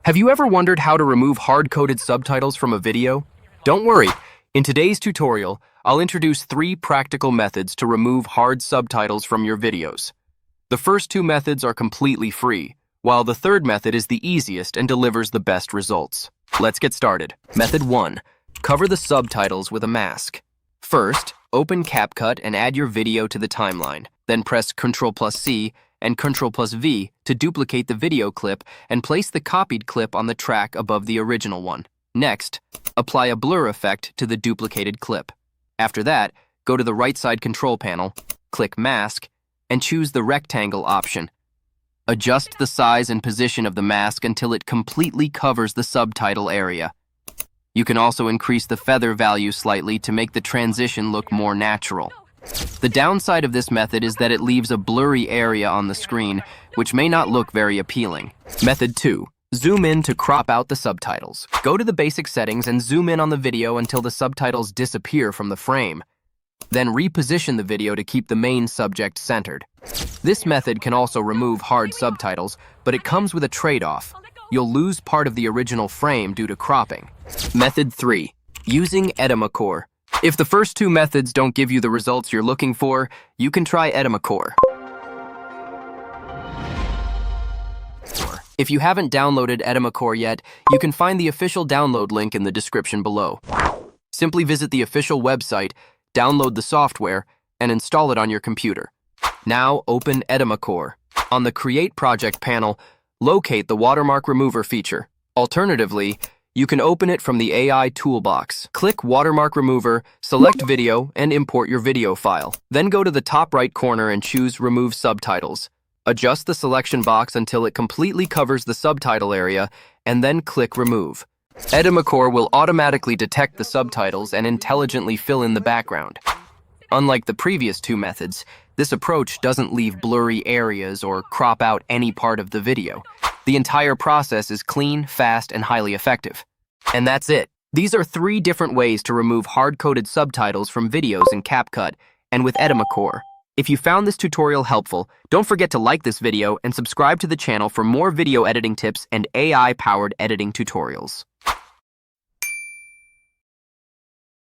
Have you ever wondered how to remove hard-coded subtitles from a video? Don't worry. In today's tutorial, I'll introduce 3 practical methods to remove hard subtitles from your videos. The first 2 methods are completely free, while the third method is the easiest and delivers the best results. Let's get started. Method 1. Cover the subtitles with a mask. First, open CapCut and add your video to the timeline. Then press Ctrl+C and Ctrl+V to duplicate the video clip and place the copied clip on the track above the original one. Next, apply a blur effect to the duplicated clip. After that, go to the right side control panel, click Mask, and choose the rectangle option. Adjust the size and position of the mask until it completely covers the subtitle area. You can also increase the feather value slightly to make the transition look more natural. The downside of this method is that it leaves a blurry area on the screen, which may not look very appealing. Method 2. Zoom in to crop out the subtitles. Go to the basic settings and zoom in on the video until the subtitles disappear from the frame. Then reposition the video to keep the main subject centered. This method can also remove hard subtitles, but it comes with a trade-off. You'll lose part of the original frame due to cropping. Method 3. Using Edimakor. If the first 2 methods don't give you the results you're looking for, you can try Edimakor. If you haven't downloaded Edimakor yet, you can find the official download link in the description below. Simply visit the official website, download the software, and install it on your computer. Now open Edimakor. On the Create Project panel, locate the watermark remover feature. Alternatively, you can open it from the AI toolbox. Click Watermark Remover, select Video, and import your video file. Then go to the top right corner and choose Remove Subtitles. Adjust the selection box until it completely covers the subtitle area, and then click Remove. Edimakor will automatically detect the subtitles and intelligently fill in the background. Unlike the previous 2 methods, this approach doesn't leave blurry areas or crop out any part of the video. The entire process is clean, fast, and highly effective. And that's it. These are 3 different ways to remove hard-coded subtitles from videos in CapCut and with Edimakor. If you found this tutorial helpful, don't forget to like this video and subscribe to the channel for more video editing tips and AI-powered editing tutorials.